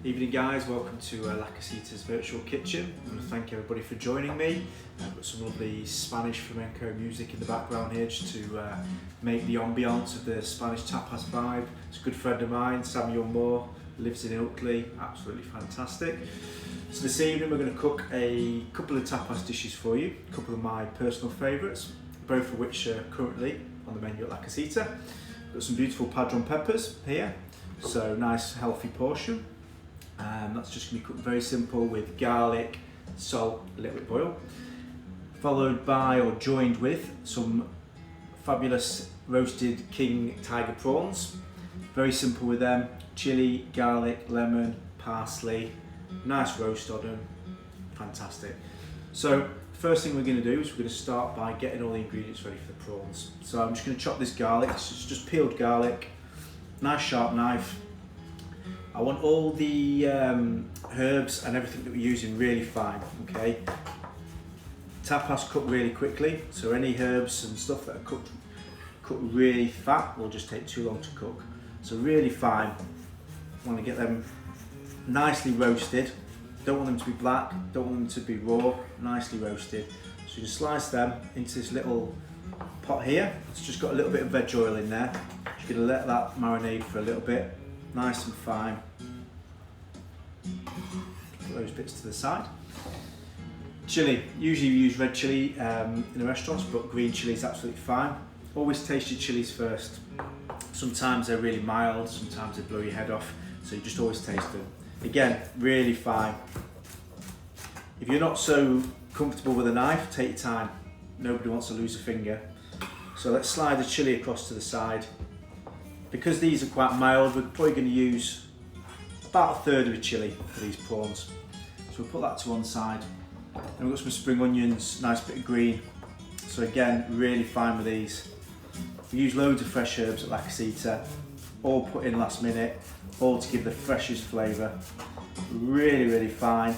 Evening guys, welcome to La Casita's virtual kitchen. I want to thank everybody for joining me. I've got some lovely Spanish flamenco music in the background here just to make the ambiance of the Spanish tapas vibe. It's a good friend of mine, Samuel Moore, lives in Ilkley, absolutely fantastic. So this evening we're going to cook a couple of tapas dishes for you, a couple of my personal favourites, both of which are currently on the menu at La Casita. We've got some beautiful Padron Peppers here, so nice healthy portion. That's just going to be cooked very simple with garlic, salt, a little bit of oil, followed by or joined with some fabulous roasted king tiger prawns. Very simple with them, chilli, garlic, lemon, parsley, nice roast on them, fantastic. So first thing we're going to do is we're going to start by getting all the ingredients ready for the prawns. So I'm just going to chop this garlic, it's just peeled garlic, nice sharp knife. I want all the herbs and everything that we're using really fine, okay? Tapas cook really quickly, so any herbs and stuff that are cooked really fat will just take too long to cook. So really fine. I want to get them nicely roasted. Don't want them to be black, don't want them to be raw, nicely roasted. So you just slice them into this little pot here. It's just got a little bit of veg oil in there. Just going to let that marinate for a little bit. Nice and fine. Put those bits to the side. Chilli, usually you use red chilli in the restaurants, but green chilli is absolutely fine. Always taste your chilies first. Sometimes they're really mild, sometimes they blow your head off, so you just always taste them. Again, really fine. If you're not so comfortable with a knife, take your time. Nobody wants to lose a finger. So let's slide the chilli across to the side. Because these are quite mild, we're probably going to use about a third of a chilli for these prawns. So we'll put that to one side. And we've got some spring onions, nice bit of green. So again, really fine with these. We use loads of fresh herbs at La Casita, all put in last minute, all to give the freshest flavour. Really, really fine.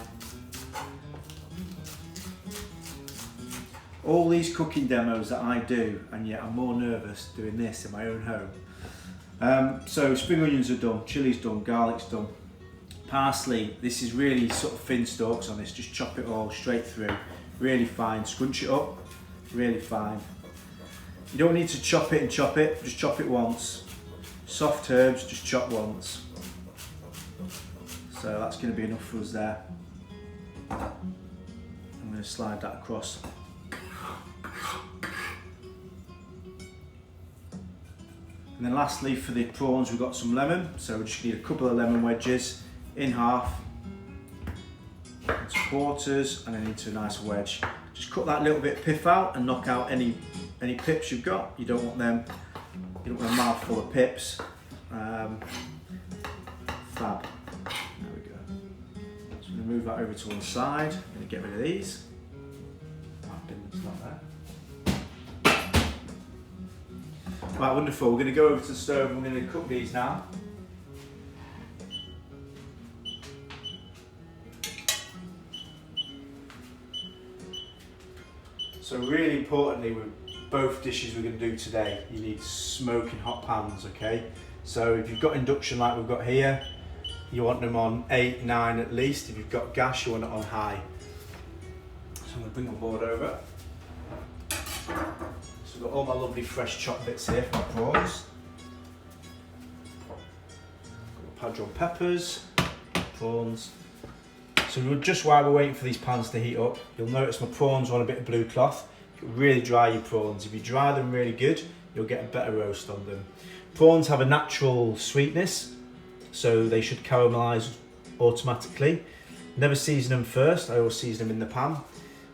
All these cooking demos that I do, and yet I'm more nervous doing this in my own home. So spring onions are done, chilli's done, garlic's done. Parsley, this is really sort of thin stalks on this, just chop it all straight through. Really fine, scrunch it up, really fine. You don't need to chop it and chop it, just chop it once. Soft herbs, just chop once. So that's going to be enough for us there. I'm going to slide that across. And then lastly for the prawns we've got some lemon, so we just need a couple of lemon wedges in half, into quarters and then into a nice wedge. Just cut that little bit of pith out and knock out any pips you've got. You don't want them, you don't want a mouthful of pips. Fab. There we go. So I'm going to move that over to one side. I'm going to get rid of these. It's not there. Right, wonderful. We're going to go over to the stove and we're going to cook these now. So really importantly with both dishes we're going to do today, you need smoking hot pans, okay? So if you've got induction like we've got here, you want them on 8, 9 at least. If you've got gas, you want it on high. So I'm going to bring my board over. So I've got all my lovely fresh chopped bits here for my prawns. Got Padron Peppers, prawns. So just while we're waiting for these pans to heat up, you'll notice my prawns are on a bit of blue cloth. You really dry your prawns. If you dry them really good, you'll get a better roast on them. Prawns have a natural sweetness, so they should caramelise automatically. Never season them first, I always season them in the pan.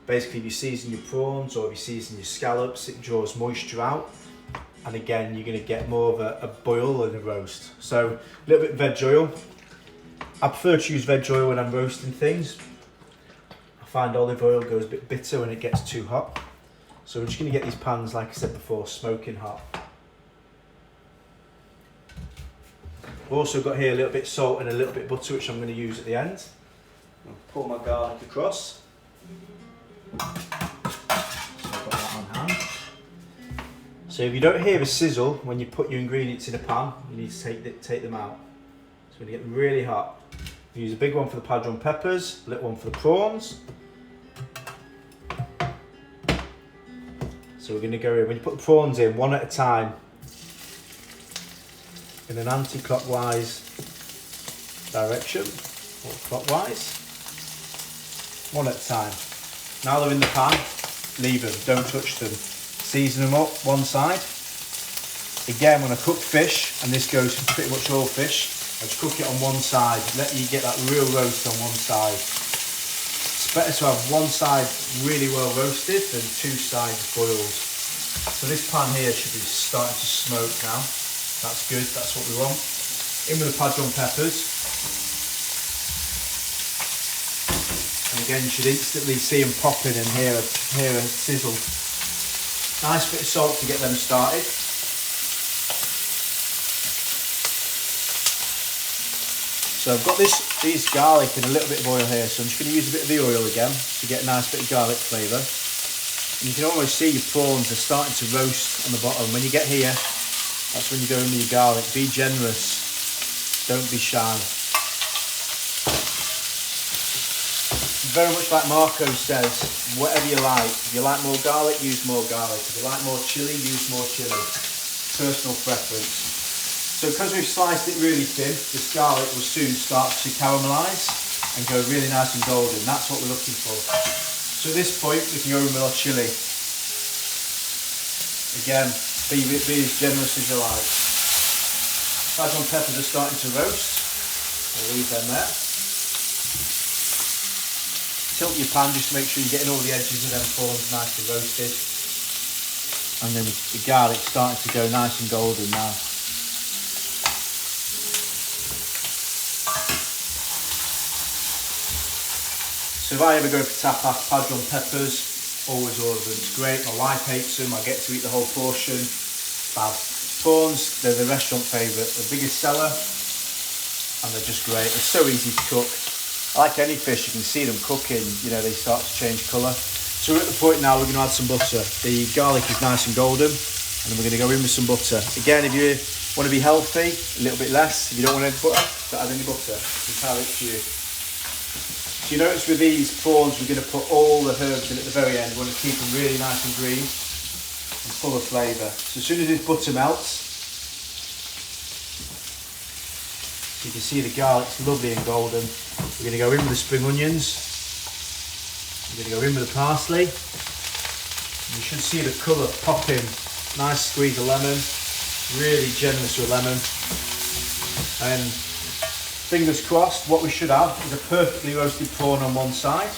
Basically, if you season your prawns or if you season your scallops, it draws moisture out. And again, you're going to get more of a boil and a roast. So a little bit of veg oil. I prefer to use veg oil when I'm roasting things. I find olive oil goes a bit bitter when it gets too hot. So we're just going to get these pans, like I said before, smoking hot. I've also got here a little bit of salt and a little bit of butter, which I'm going to use at the end. I'll pour my garlic across. So I've got that on hand. So if you don't hear a sizzle when you put your ingredients in a pan, you need to take them out. So we're going to get them really hot. Use a big one for the Padron Peppers, a little one for the prawns. So we're going to go in, when you put the prawns in, one at a time, in an anti-clockwise direction, or clockwise, one at a time. Now they're in the pan, leave them, don't touch them. Season them up, one side. Again, when I cook fish, and this goes for pretty much all fish, I just cook it on one side, let you get that real roast on one side. It's better to have one side really well roasted than two sides boiled. So this pan here should be starting to smoke now. That's good, that's what we want. In with the Padron Peppers. And again, you should instantly see them popping and hear a sizzle. Nice bit of salt to get them started. So I've got these garlic and a little bit of oil here, so I'm just going to use a bit of the oil again to get a nice bit of garlic flavour. And you can almost see your prawns are starting to roast on the bottom. When you get here, that's when you go in with your garlic. Be generous, don't be shy. Very much like Marco says, whatever you like. If you like more garlic, use more garlic. If you like more chilli, use more chilli. Personal preference. So because we've sliced it really thin, this garlic will soon start to caramelise and go really nice and golden. That's what we're looking for. So at this point, we can go in with our chilli. Again, be as generous as you like. Padron peppers are starting to roast. We'll leave them there. Tilt your pan just to make sure you're getting all the edges of them prawns nicely roasted. And then the garlic's starting to go nice and golden now. So if I ever go for tapas, Padron Peppers, always order them. It's great. My wife hates them. I get to eat the whole portion. Bad. Prawns, they're the restaurant favourite. The biggest seller, and they're just great. They're so easy to cook. Like any fish, you can see them cooking. You know, they start to change colour. So we're at the point now we're going to add some butter. The garlic is nice and golden, and then we're going to go in with some butter. Again, if you want to be healthy, a little bit less. If you don't want any butter, don't add any butter. It's entirely up to you. So you notice with these prawns, we're going to put all the herbs in at the very end. We want to keep them really nice and green and full of flavour. So as soon as this butter melts, so you can see the garlic's lovely and golden. We're going to go in with the spring onions. We're going to go in with the parsley. You should see the colour popping. Nice squeeze of lemon. Really generous with lemon. And fingers crossed, what we should have is a perfectly roasted prawn on one side.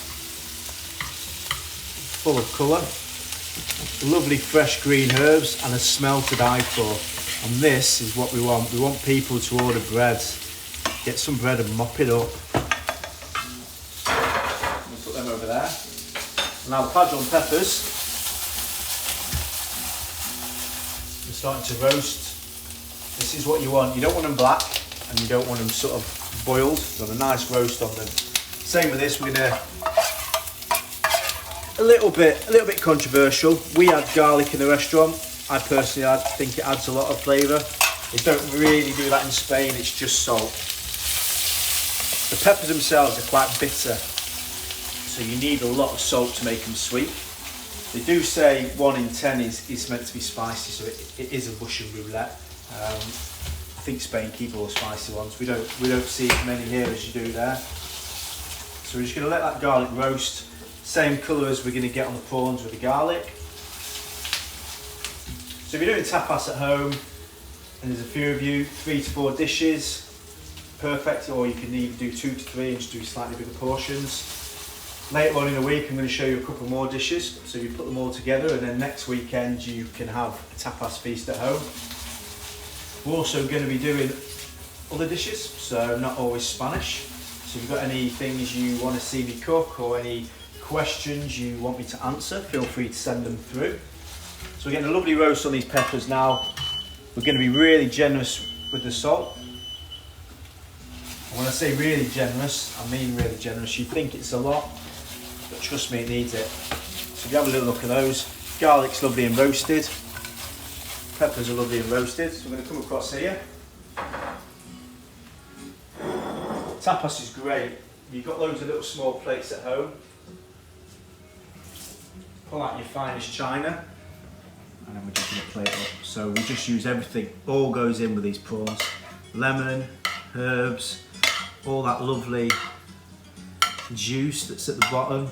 Full of colour. Lovely fresh green herbs and a smell to die for. And this is what we want. We want people to order bread. Get some bread and mop it up. We'll put them over there. Now the Padron Peppers are starting to roast. This is what you want. You don't want them black and you don't want them sort of boiled. You want a nice roast on them. Same with this. We're gonna a little bit controversial. We add garlic in the restaurant. I personally think it adds a lot of flavour. They don't really do that in Spain. It's just salt. The peppers themselves are quite bitter, so you need a lot of salt to make them sweet. They do say 1 in 10 is meant to be spicy, so it is a Russian roulette. I think Spain keep all the spicy ones. We don't see as many here as you do there. So we're just going to let that garlic roast. Same colour as we're going to get on the prawns with the garlic. So if you're doing tapas at home, and there's a few of you, 3 to 4 dishes, perfect, or you can even do 2 to 3 and just do slightly bigger portions. Later on in the week, I'm going to show you a couple more dishes, so you put them all together, and then next weekend you can have a tapas feast at home. We're also going to be doing other dishes, so not always Spanish. So if you've got any things you want to see me cook, or any questions you want me to answer, feel free to send them through. So we're getting a lovely roast on these peppers now. We're going to be really generous with the salt. And when I say really generous, I mean really generous. You think it's a lot, but trust me, it needs it. So if you have a little look at those, garlic's lovely and roasted. Peppers are lovely and roasted. So we're going to come across here. tapas is great. You've got loads of little small plates at home. Pull out your finest china, and then we're just going to plate up. So we just use everything, all goes in with these prawns. Lemon, herbs, all that lovely juice that's at the bottom,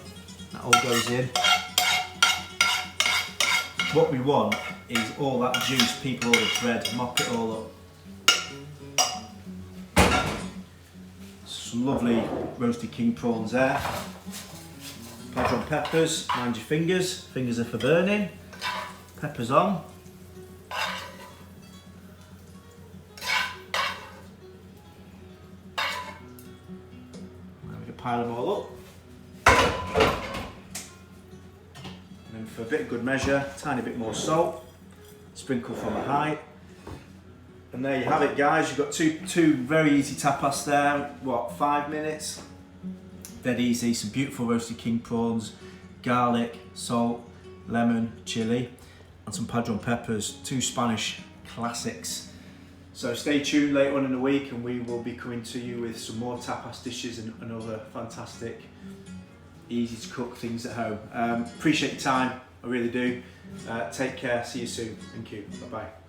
that all goes in. What we want is all that juice, people all the bread, mop it all up. Some lovely roasted king prawns there. Padron peppers, mind your fingers, fingers are for burning. Peppers on. We can pile them all up. And then for a bit of good measure, tiny bit more salt, sprinkle from the height. And there you have it, guys. You've got two very easy tapas there. What, 5 minutes? Dead easy. Some beautiful roasted king prawns, garlic, salt, lemon, chilli, and some Padron peppers. 2 Spanish classics. So stay tuned later on in the week, and we will be coming to you with some more tapas dishes and other fantastic, easy to cook things at home. Appreciate your time, I really do. Take care. See you soon. Thank you. Bye bye.